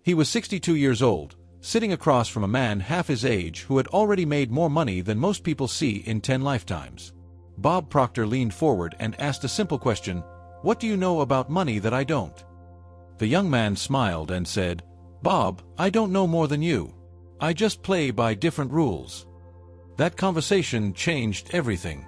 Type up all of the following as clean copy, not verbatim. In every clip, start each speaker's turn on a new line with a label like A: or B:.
A: He was 62 years old, sitting across from a man half his age who had already made more money than most people see in 10 lifetimes. Bob Proctor leaned forward and asked a simple question, "What do you know about money that I don't?" The young man smiled and said, "Bob, I don't know more than you. I just play by different rules." That conversation changed everything.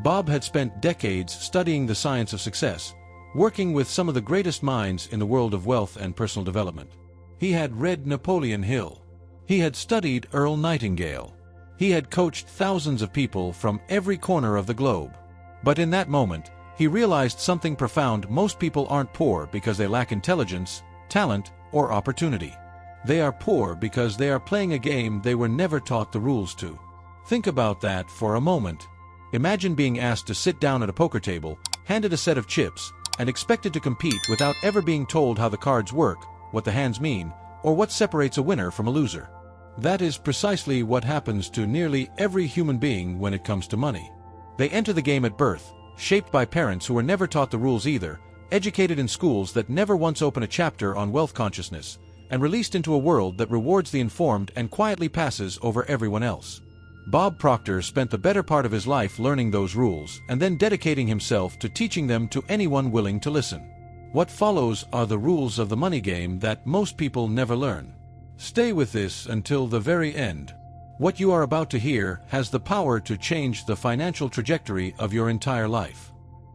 A: Bob had spent decades studying the science of success, working with some of the greatest minds in the world of wealth and personal development. He had read Napoleon Hill. He had studied Earl Nightingale. He had coached thousands of people from every corner of the globe. But in that moment, he realized something profound: most people aren't poor because they lack intelligence, talent, or opportunity. They are poor because they are playing a game they were never taught the rules to. Think about that for a moment. Imagine being asked to sit down at a poker table, handed a set of chips, and expected to compete without ever being told how the cards work, what the hands mean, or what separates a winner from a loser. That is precisely what happens to nearly every human being when it comes to money. They enter the game at birth, shaped by parents who were never taught the rules either, educated in schools that never once open a chapter on wealth consciousness, and released into a world that rewards the informed and quietly passes over everyone else. Bob Proctor spent the better part of his life learning those rules and then dedicating himself to teaching them to anyone willing to listen. What follows are the rules of the money game that most people never learn. Stay with this until the very end. What you are about to hear has the power to change the financial trajectory of your entire life.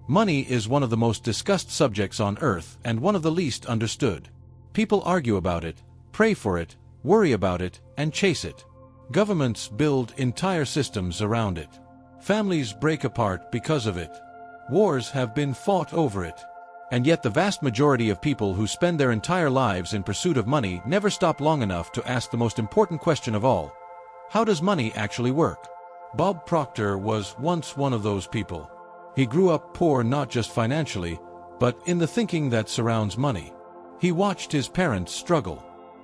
A: Money is one of the most discussed subjects on earth and one of the least understood. People argue about it, pray for it, worry about it, and chase it. Governments build entire systems around it. Families break apart because of it. Wars have been fought over it. And yet the vast majority of people who spend their entire lives in pursuit of money never stop long enough to ask the most important question of all: how does money actually work? Bob Proctor was once one of those people. He grew up poor not just financially, but in the thinking that surrounds money. He watched his parents struggle.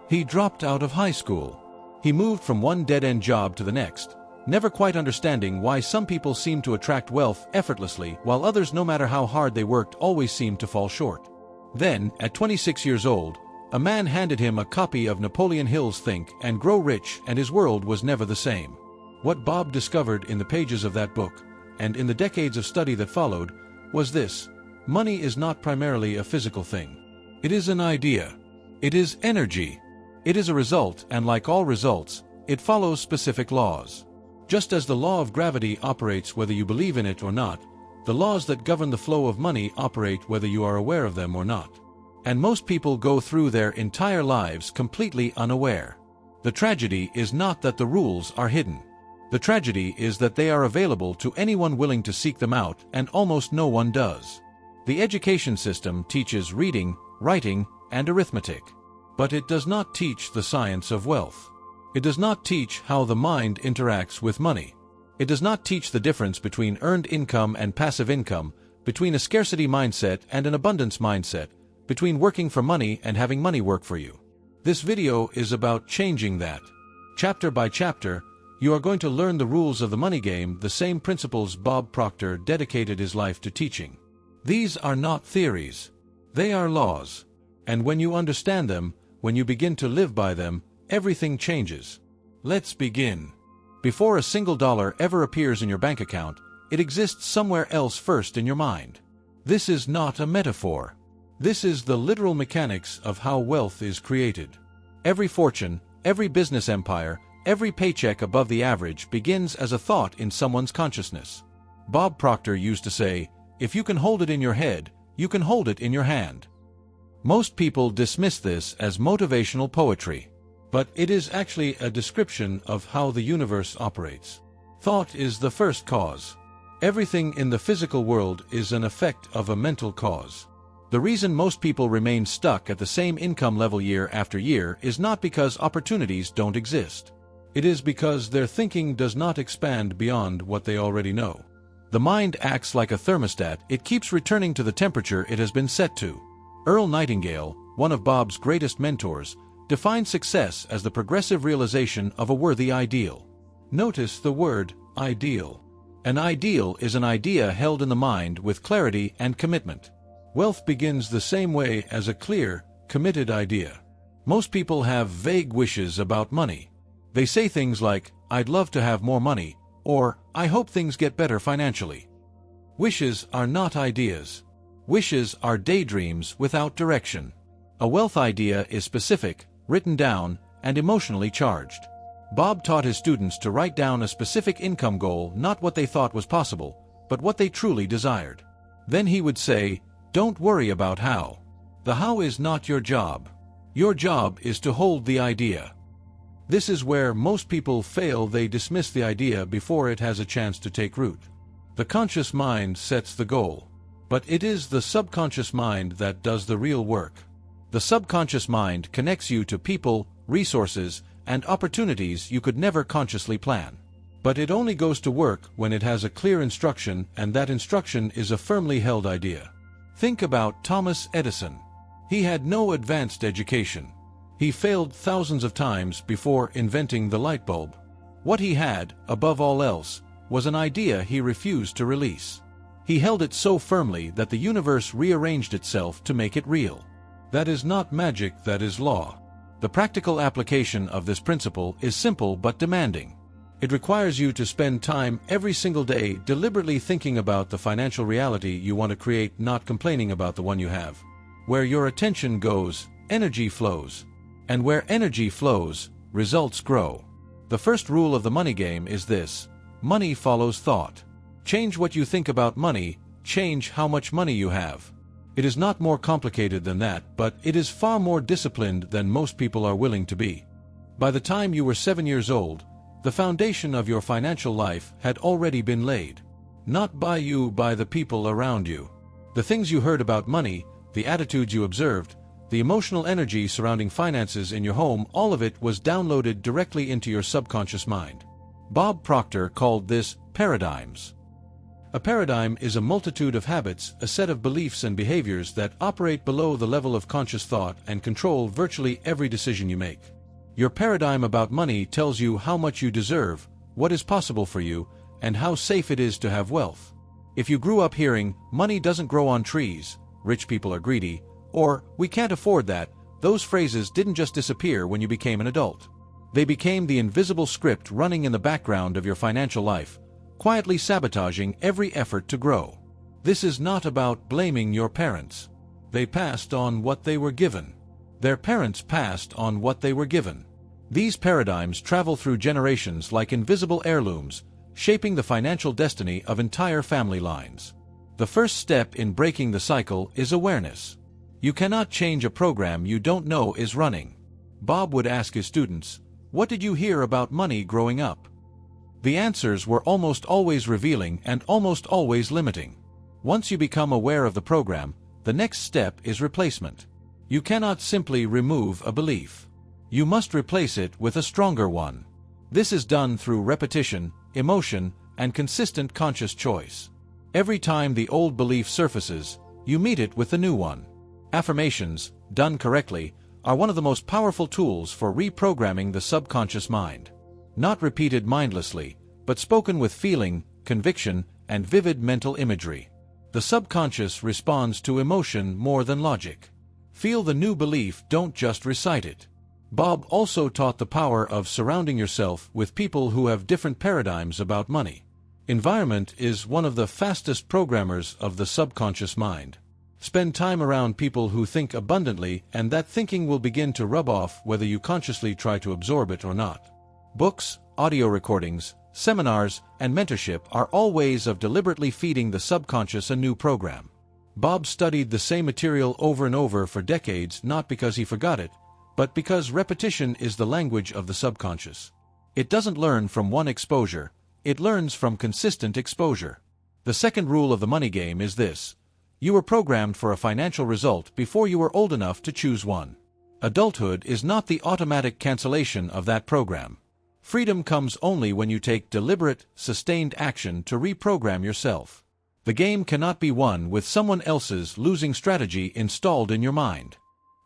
A: He dropped out of high school. He moved from one dead-end job to the next, never quite understanding why some people seem to attract wealth effortlessly while others, no matter how hard they worked, always seemed to fall short. Then, at 26 years old, a man handed him a copy of Napoleon Hill's Think and Grow Rich, and his world was never the same. What Bob discovered in the pages of that book, and in the decades of study that followed, was this: money is not primarily a physical thing. It is an idea. It is energy. It is a result, and like all results, it follows specific laws. Just as the law of gravity operates whether you believe in it or not, the laws that govern the flow of money operate whether you are aware of them or not. And most people go through their entire lives completely unaware. The tragedy is not that the rules are hidden. The tragedy is that they are available to anyone willing to seek them out, and almost no one does. The education system teaches reading, writing, and arithmetic. But it does not teach the science of wealth. It does not teach how the mind interacts with money. It does not teach the difference between earned income and passive income, between a scarcity mindset and an abundance mindset, between working for money and having money work for you. This video is about changing that. Chapter by chapter, you are going to learn the rules of the money game, the same principles Bob Proctor dedicated his life to teaching. These are not theories. They are laws. And when you understand them, when you begin to live by them, everything changes. Let's begin. Before a single dollar ever appears in your bank account, it exists somewhere else first in your mind. This is not a metaphor. This is the literal mechanics of how wealth is created. Every fortune, every business empire, every paycheck above the average begins as a thought in someone's consciousness. Bob Proctor used to say, "If you can hold it in your head, you can hold it in your hand." Most people dismiss this as motivational poetry, but it is actually a description of how the universe operates. Thought is the first cause. Everything in the physical world is an effect of a mental cause. The reason most people remain stuck at the same income level year after year is not because opportunities don't exist. It is because their thinking does not expand beyond what they already know. The mind acts like a thermostat. It keeps returning to the temperature it has been set to. Earl Nightingale, one of Bob's greatest mentors, defined success as the progressive realization of a worthy ideal. Notice the word ideal. An ideal is an idea held in the mind with clarity and commitment. Wealth begins the same way as a clear, committed idea. Most people have vague wishes about money. They say things like, "I'd love to have more money," or "I hope things get better financially." Wishes are not ideas. Wishes are daydreams without direction. A wealth idea is specific, written down, and emotionally charged. Bob taught his students to write down a specific income goal, not what they thought was possible, but what they truly desired. Then he would say, "Don't worry about how. The how is not your job. Your job is to hold the idea." This is where most people fail. They dismiss the idea before it has a chance to take root. The conscious mind sets the goal, but it is the subconscious mind that does the real work. The subconscious mind connects you to people, resources, and opportunities you could never consciously plan. But it only goes to work when it has a clear instruction, and that instruction is a firmly held idea. Think about Thomas Edison. He had no advanced education. He failed thousands of times before inventing the light bulb. What he had, above all else, was an idea he refused to release. He held it so firmly that the universe rearranged itself to make it real. That is not magic, that is law. The practical application of this principle is simple but demanding. It requires you to spend time every single day deliberately thinking about the financial reality you want to create, not complaining about the one you have. Where your attention goes, energy flows. And where energy flows, results grow. The first rule of the money game is this: money follows thought. Change what you think about money, change how much money you have. It is not more complicated than that, but it is far more disciplined than most people are willing to be. By the time you were 7 years old, the foundation of your financial life had already been laid. Not by you, by the people around you. The things you heard about money, the attitudes you observed, the emotional energy surrounding finances in your home, all of it was downloaded directly into your subconscious mind. Bob Proctor called this paradigms. A paradigm is a multitude of habits, a set of beliefs and behaviors that operate below the level of conscious thought and control virtually every decision you make. Your paradigm about money tells you how much you deserve, what is possible for you, and how safe it is to have wealth. If you grew up hearing, "Money doesn't grow on trees," "Rich people are greedy," or "We can't afford that," those phrases didn't just disappear when you became an adult. They became the invisible script running in the background of your financial life, quietly sabotaging every effort to grow. This is not about blaming your parents. They passed on what they were given. Their parents passed on what they were given. These paradigms travel through generations like invisible heirlooms, shaping the financial destiny of entire family lines. The first step in breaking the cycle is awareness. You cannot change a program you don't know is running. Bob would ask his students, "What did you hear about money growing up?" The answers were almost always revealing and almost always limiting. Once you become aware of the program, the next step is replacement. You cannot simply remove a belief. You must replace it with a stronger one. This is done through repetition, emotion, and consistent conscious choice. Every time the old belief surfaces, you meet it with the new one. Affirmations, done correctly, are one of the most powerful tools for reprogramming the subconscious mind. Not repeated mindlessly, but spoken with feeling, conviction, and vivid mental imagery. The subconscious responds to emotion more than logic. Feel the new belief, don't just recite it. Bob also taught the power of surrounding yourself with people who have different paradigms about money. Environment is one of the fastest programmers of the subconscious mind. Spend time around people who think abundantly, and that thinking will begin to rub off whether you consciously try to absorb it or not. Books, audio recordings, seminars, and mentorship are all ways of deliberately feeding the subconscious a new program. Bob studied the same material over and over for decades, not because he forgot it, but because repetition is the language of the subconscious. It doesn't learn from one exposure, it learns from consistent exposure. The second rule of the money game is this: you were programmed for a financial result before you were old enough to choose one. Adulthood is not the automatic cancellation of that program. Freedom comes only when you take deliberate, sustained action to reprogram yourself. The game cannot be won with someone else's losing strategy installed in your mind.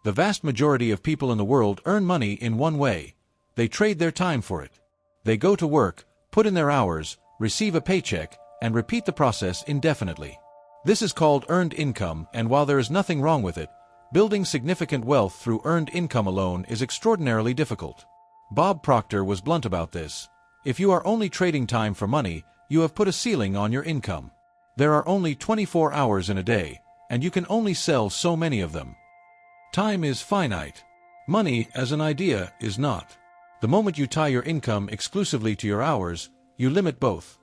A: The vast majority of people in the world earn money in one way: they trade their time for it. They go to work, put in their hours, receive a paycheck, and repeat the process indefinitely. This is called earned income, and while there is nothing wrong with it, Building significant wealth through earned income alone is extraordinarily difficult. Bob Proctor was blunt about this. If you are only trading time for money, you have put a ceiling on your income. There are only 24 hours in a day, and you can only sell so many of them. Time is finite. Money, as an idea, is not. The moment you tie your income exclusively to your hours, you limit both.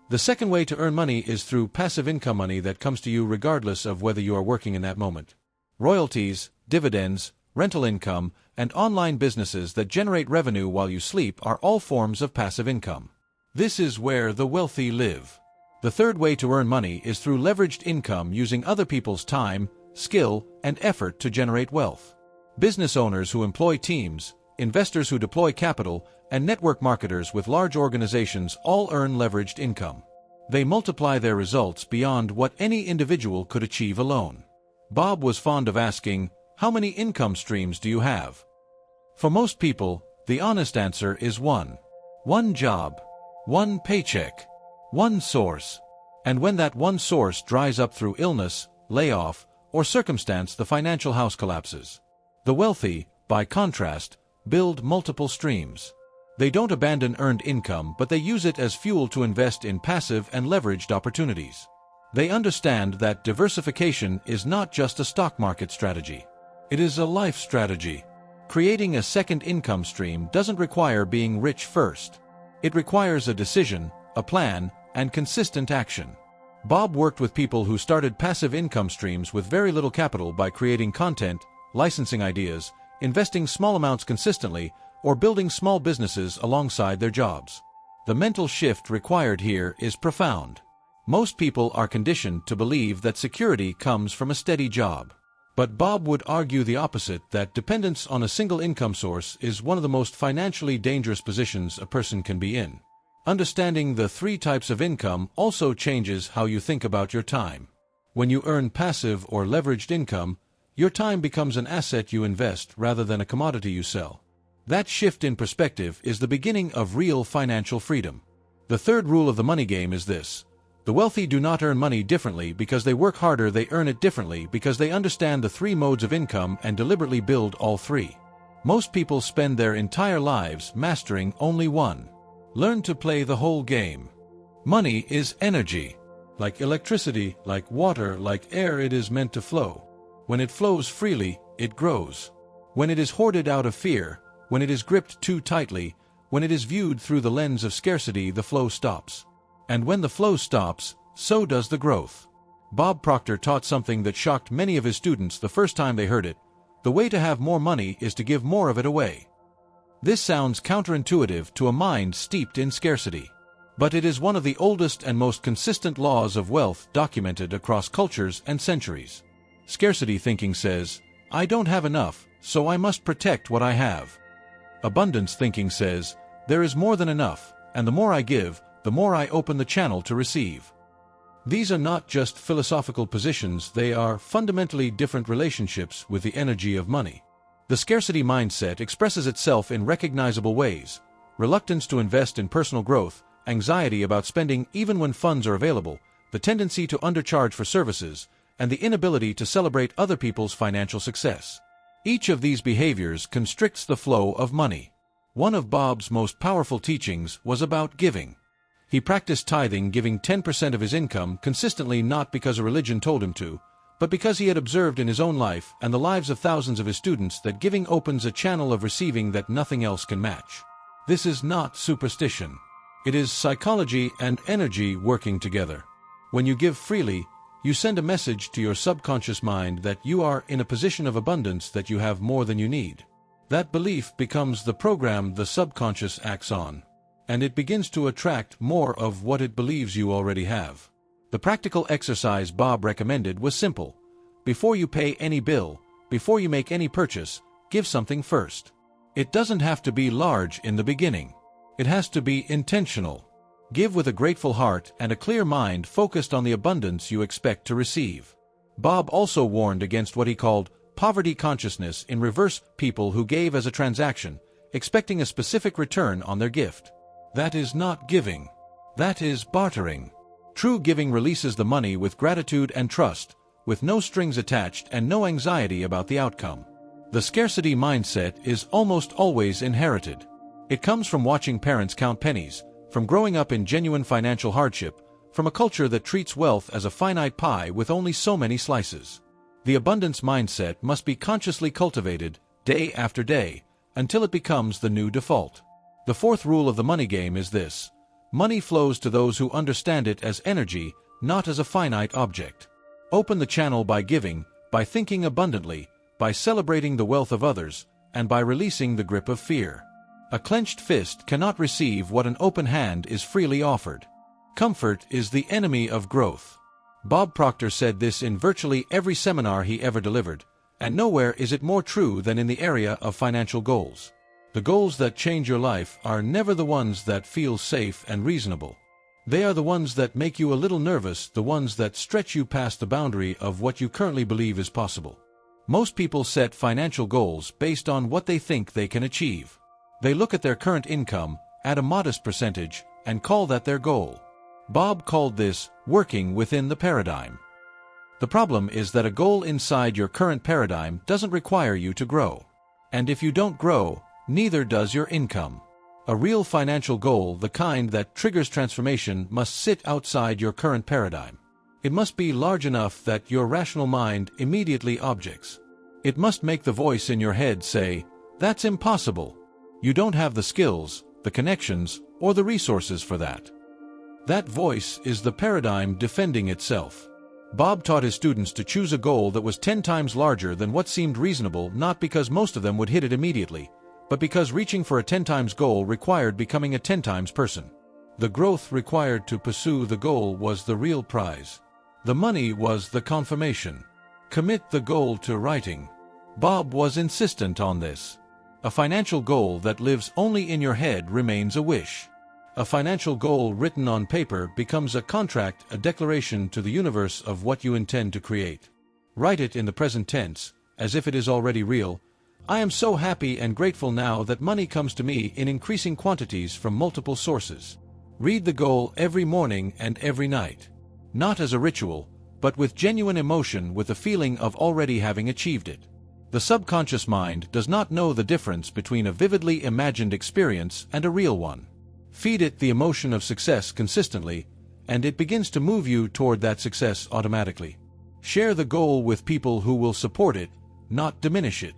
A: The second way to earn money is through passive income, money that comes to you regardless of whether you are working in that moment. Royalties, dividends, rental income, and online businesses that generate revenue while you sleep are all forms of passive income. This is where the wealthy live. The third way to earn money is through leveraged income, using other people's time, skill, and effort to generate wealth. Business owners who employ teams, investors who deploy capital, and network marketers with large organizations all earn leveraged income. They multiply their results beyond what any individual could achieve alone. Bob was fond of asking, "How many income streams do you have?" For most people, the honest answer is one. One job. One paycheck. One source. And when that one source dries up through illness, layoff, or circumstance, the financial house collapses. The wealthy, by contrast, build multiple streams. They don't abandon earned income, but they use it as fuel to invest in passive and leveraged opportunities. They understand that diversification is not just a stock market strategy. It is a life strategy. Creating a second income stream doesn't require being rich first. It requires a decision, a plan, and consistent action. Bob worked with people who started passive income streams with very little capital by creating content, licensing ideas, investing small amounts consistently, or building small businesses alongside their jobs. The mental shift required here is profound. Most people are conditioned to believe that security comes from a steady job. But Bob would argue the opposite, that dependence on a single income source is one of the most financially dangerous positions a person can be in. Understanding the three types of income also changes how you think about your time. When you earn passive or leveraged income, your time becomes an asset you invest rather than a commodity you sell. That shift in perspective is the beginning of real financial freedom. The third rule of the money game is this: the wealthy do not earn money differently because they work harder, they earn it differently because they understand the three modes of income and deliberately build all three. Most people spend their entire lives mastering only one. Learn to play the whole game. Money is energy. Like electricity, like water, like air, it is meant to flow. When it flows freely, it grows. When it is hoarded out of fear, when it is gripped too tightly, when it is viewed through the lens of scarcity, the flow stops. And when the flow stops, so does the growth. Bob Proctor taught something that shocked many of his students the first time they heard it. The way to have more money is to give more of it away. This sounds counterintuitive to a mind steeped in scarcity. But it is one of the oldest and most consistent laws of wealth documented across cultures and centuries. Scarcity thinking says, "I don't have enough, so I must protect what I have." Abundance thinking says, "There is more than enough, and the more I give, the more I open the channel to receive." These are not just philosophical positions, they are fundamentally different relationships with the energy of money. The scarcity mindset expresses itself in recognizable ways: reluctance to invest in personal growth, anxiety about spending even when funds are available, the tendency to undercharge for services, and the inability to celebrate other people's financial success. Each of these behaviors constricts the flow of money. One of Bob's most powerful teachings was about giving. He practiced tithing, giving 10% of his income consistently, not because a religion told him to, but because he had observed in his own life and the lives of thousands of his students that giving opens a channel of receiving that nothing else can match. This is not superstition. It is psychology and energy working together. When you give freely, you send a message to your subconscious mind that you are in a position of abundance, that you have more than you need. That belief becomes the program the subconscious acts on, and it begins to attract more of what it believes you already have. The practical exercise Bob recommended was simple. Before you pay any bill, before you make any purchase, give something first. It doesn't have to be large in the beginning. It has to be intentional. Give with a grateful heart and a clear mind focused on the abundance you expect to receive. Bob also warned against what he called poverty consciousness in reverse, people who gave as a transaction, expecting a specific return on their gift. That is not giving. That is bartering. True giving releases the money with gratitude and trust, with no strings attached and no anxiety about the outcome. The scarcity mindset is almost always inherited. It comes from watching parents count pennies, from growing up in genuine financial hardship, from a culture that treats wealth as a finite pie with only so many slices. The abundance mindset must be consciously cultivated, day after day, until it becomes the new default. The fourth rule of the money game is this: money flows to those who understand it as energy, not as a finite object. Open the channel by giving, by thinking abundantly, by celebrating the wealth of others, and by releasing the grip of fear. A clenched fist cannot receive what an open hand is freely offered. Comfort is the enemy of growth. Bob Proctor said this in virtually every seminar he ever delivered, and nowhere is it more true than in the area of financial goals. The goals that change your life are never the ones that feel safe and reasonable. They are the ones that make you a little nervous, the ones that stretch you past the boundary of what you currently believe is possible. Most people set financial goals based on what they think they can achieve. They look at their current income, at a modest percentage, and call that their goal. Bob called this working within the paradigm. The problem is that a goal inside your current paradigm doesn't require you to grow. And if you don't grow, neither does your income. A real financial goal, the kind that triggers transformation, must sit outside your current paradigm. It must be large enough that your rational mind immediately objects. It must make the voice in your head say, "That's impossible. You don't have the skills, the connections, or the resources for that." That voice is the paradigm defending itself. Bob taught his students to choose a goal that was 10 times larger than what seemed reasonable, not because most of them would hit it immediately, but because reaching for a 10 times goal required becoming a 10 times person. The growth required to pursue the goal was the real prize. The money was the confirmation. Commit the goal to writing. Bob was insistent on this. A financial goal that lives only in your head remains a wish. A financial goal written on paper becomes a contract, a declaration to the universe of what you intend to create. Write it in the present tense, as if it is already real. I am so happy and grateful now that money comes to me in increasing quantities from multiple sources. Read the goal every morning and every night. Not as a ritual, but with genuine emotion, with the feeling of already having achieved it. The subconscious mind does not know the difference between a vividly imagined experience and a real one. Feed it the emotion of success consistently, and it begins to move you toward that success automatically. Share the goal with people who will support it, not diminish it.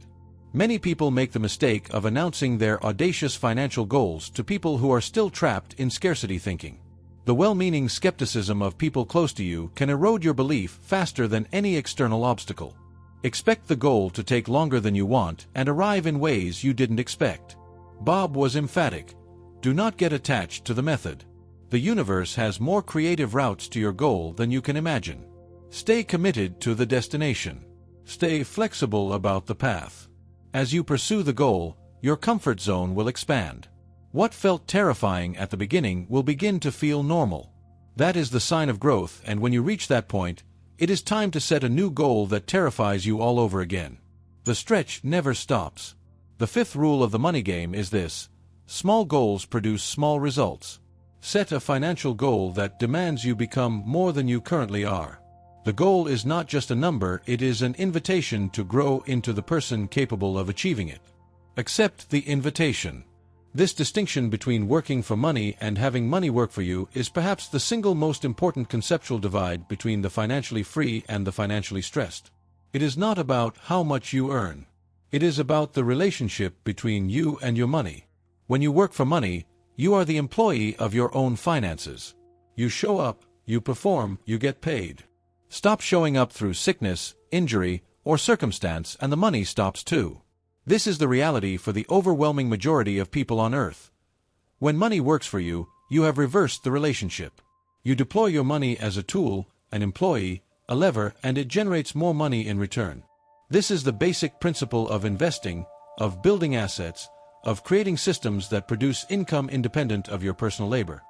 A: Many people make the mistake of announcing their audacious financial goals to people who are still trapped in scarcity thinking. The well-meaning skepticism of people close to you can erode your belief faster than any external obstacle. Expect the goal to take longer than you want and arrive in ways you didn't expect. Bob was emphatic. Do not get attached to the method. The universe has more creative routes to your goal than you can imagine. Stay committed to the destination. Stay flexible about the path. As you pursue the goal, your comfort zone will expand. What felt terrifying at the beginning will begin to feel normal. That is the sign of growth, and when you reach that point, it is time to set a new goal that terrifies you all over again. The stretch never stops. The fifth rule of the money game is this: small goals produce small results. Set a financial goal that demands you become more than you currently are. The goal is not just a number, it is an invitation to grow into the person capable of achieving it. Accept the invitation. This distinction between working for money and having money work for you is perhaps the single most important conceptual divide between the financially free and the financially stressed. It is not about how much you earn. It is about the relationship between you and your money. When you work for money, you are the employee of your own finances. You show up, you perform, you get paid. Stop showing up through sickness, injury, or circumstance, and the money stops too. This is the reality for the overwhelming majority of people on Earth. When money works for you, you have reversed the relationship. You deploy your money as a tool, an employee, a lever, and it generates more money in return. This is the basic principle of investing, of building assets, of creating systems that produce income independent of your personal labor.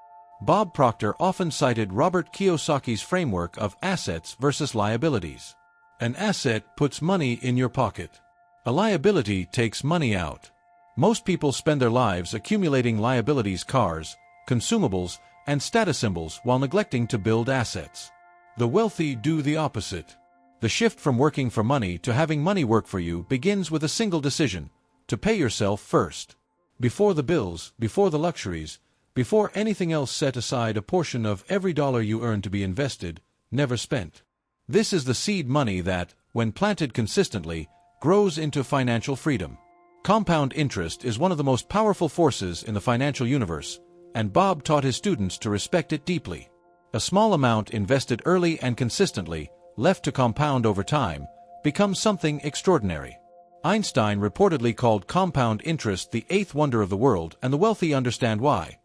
A: Bob Proctor often cited Robert Kiyosaki's framework of assets versus liabilities. An asset puts money in your pocket. A liability takes money out. Most people spend their lives accumulating liabilities, cars, consumables, and status symbols while neglecting to build assets. The wealthy do the opposite. The shift from working for money to having money work for you begins with a single decision: to pay yourself first. Before the bills, before the luxuries, before anything else, set aside a portion of every dollar you earn to be invested, never spent. This is the seed money that, when planted consistently, grows into financial freedom. Compound interest is one of the most powerful forces in the financial universe, and Bob taught his students to respect it deeply. A small amount invested early and consistently, left to compound over time, becomes something extraordinary. Einstein reportedly called compound interest the eighth wonder of the world, and the wealthy understand why.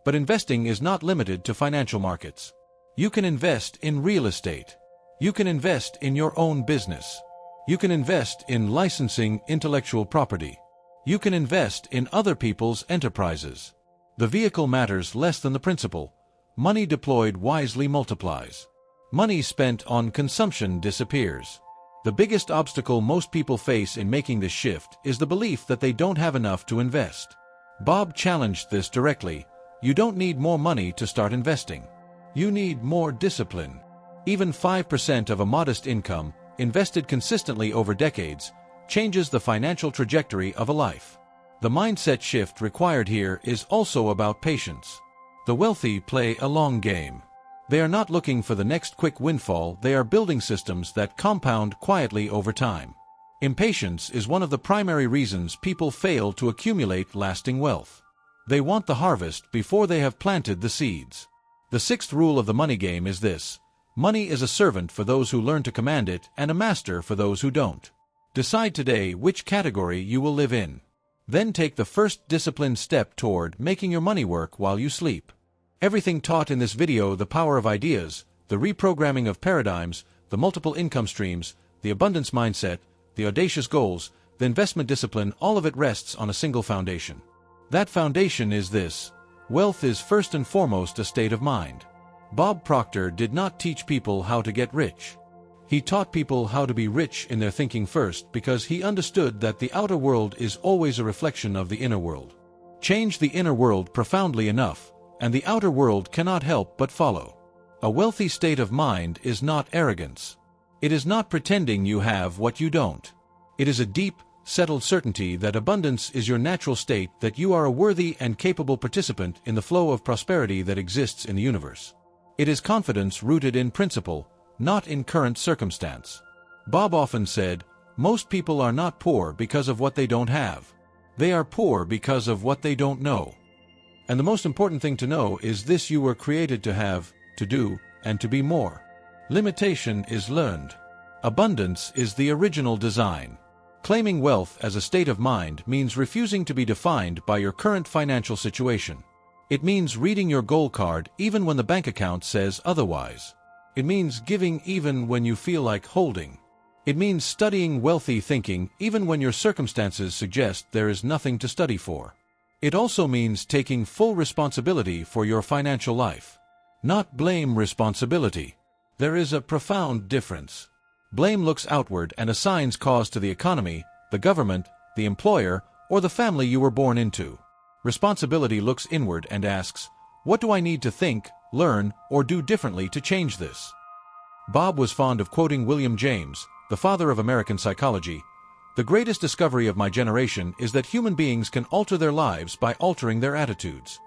A: But investing is not limited to financial markets. You can invest in real estate. You can invest in your own business. You can invest in licensing intellectual property. You can invest in other people's enterprises. The vehicle matters less than the principle. Money deployed wisely multiplies. Money spent on consumption disappears. The biggest obstacle most people face in making this shift is the belief that they don't have enough to invest. Bob challenged this directly. You don't need more money to start investing. You need more discipline. Even 5% of a modest income, invested consistently over decades, changes the financial trajectory of a life. The mindset shift required here is also about patience. The wealthy play a long game. They are not looking for the next quick windfall, they are building systems that compound quietly over time. Impatience is one of the primary reasons people fail to accumulate lasting wealth. They want the harvest before they have planted the seeds. The sixth rule of the money game is this: money is a servant for those who learn to command it and a master for those who don't. Decide today which category you will live in. Then take the first disciplined step toward making your money work while you sleep. Everything taught in this video, the power of ideas, the reprogramming of paradigms, the multiple income streams, the abundance mindset, the audacious goals, the investment discipline, all of it rests on a single foundation. That foundation is this: wealth is first and foremost a state of mind. Bob Proctor did not teach people how to get rich. He taught people how to be rich in their thinking first, because he understood that the outer world is always a reflection of the inner world. Change the inner world profoundly enough, and the outer world cannot help but follow. A wealthy state of mind is not arrogance. It is not pretending you have what you don't. It is a deep, settled certainty that abundance is your natural state, that you are a worthy and capable participant in the flow of prosperity that exists in the universe. It is confidence rooted in principle, not in current circumstance. Bob often said, most people are not poor because of what they don't have. They are poor because of what they don't know. And the most important thing to know is this: you were created to have, to do, and to be more. Limitation is learned. Abundance is the original design. Claiming wealth as a state of mind means refusing to be defined by your current financial situation. It means reading your goal card even when the bank account says otherwise. It means giving even when you feel like holding. It means studying wealthy thinking even when your circumstances suggest there is nothing to study for. It also means taking full responsibility for your financial life. Not blame responsibility. There is a profound difference. Blame looks outward and assigns cause to the economy, the government, the employer, or the family you were born into. Responsibility looks inward and asks, what do I need to think, learn, or do differently to change this? Bob was fond of quoting William James, the father of American psychology. The greatest discovery of my generation is that human beings can alter their lives by altering their attitudes.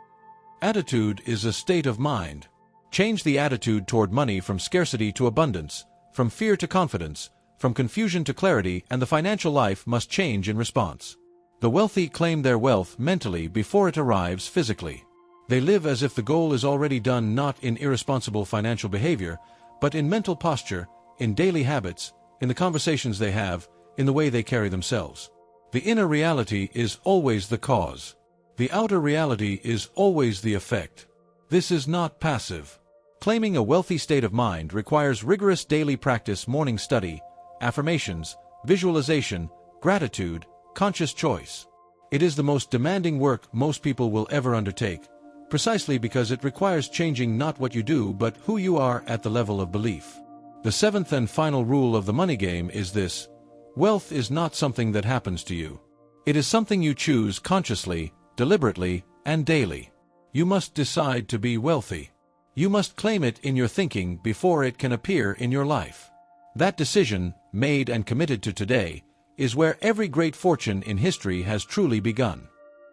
A: Attitude is a state of mind. Change the attitude toward money from scarcity to abundance, from fear to confidence, from confusion to clarity, and the financial life must change in response. The wealthy claim their wealth mentally before it arrives physically. They live as if the goal is already done, not in irresponsible financial behavior, but in mental posture, in daily habits, in the conversations they have, in the way they carry themselves. The inner reality is always the cause. The outer reality is always the effect. This is not passive. Claiming a wealthy state of mind requires rigorous daily practice: morning study, affirmations, visualization, gratitude, conscious choice. It is the most demanding work most people will ever undertake, precisely because it requires changing not what you do but who you are at the level of belief. The seventh and final rule of the money game is this: wealth is not something that happens to you. It is something you choose consciously, deliberately, and daily. You must decide to be wealthy. You must claim it in your thinking before it can appear in your life. That decision, made and committed to today, is where every great fortune in history has truly begun.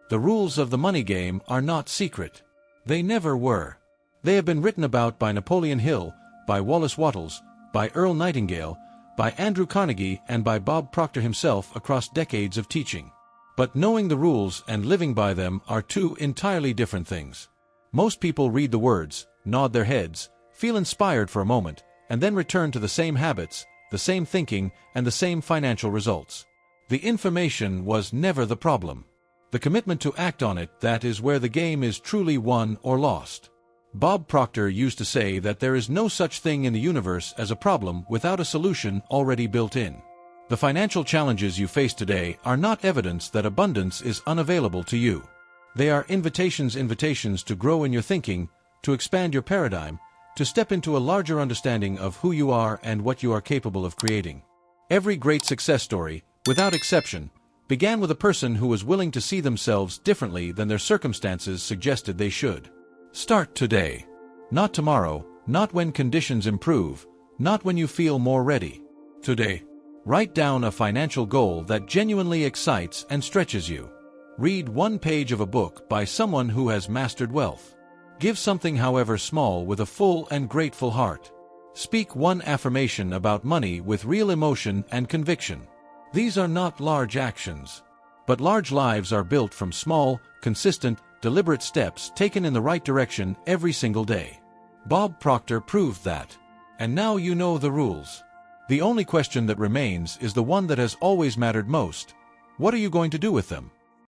A: The rules of the money game are not secret. They never were. They have been written about by Napoleon Hill, by Wallace Wattles, by Earl Nightingale, by Andrew Carnegie, and by Bob Proctor himself across decades of teaching. But knowing the rules and living by them are two entirely different things. Most people read the words, nod their heads, feel inspired for a moment, and then return to the same habits, the same thinking, and the same financial results. The information was never the problem. The commitment to act on it, that is where the game is truly won or lost. Bob Proctor used to say that there is no such thing in the universe as a problem without a solution already built in. The financial challenges you face today are not evidence that abundance is unavailable to you. They are invitations to grow in your thinking, to expand your paradigm, to step into a larger understanding of who you are and what you are capable of creating. Every great success story, without exception, began with a person who was willing to see themselves differently than their circumstances suggested they should. Start today. Not tomorrow, not when conditions improve, not when you feel more ready. Today. Write down a financial goal that genuinely excites and stretches you. Read one page of a book by someone who has mastered wealth. Give something, however small, with a full and grateful heart. Speak one affirmation about money with real emotion and conviction. These are not large actions. But large lives are built from small, consistent, deliberate steps taken in the right direction every single day. Bob Proctor proved that. And now you know the rules. The only question that remains is the one that has always mattered most. What are you going to do with them?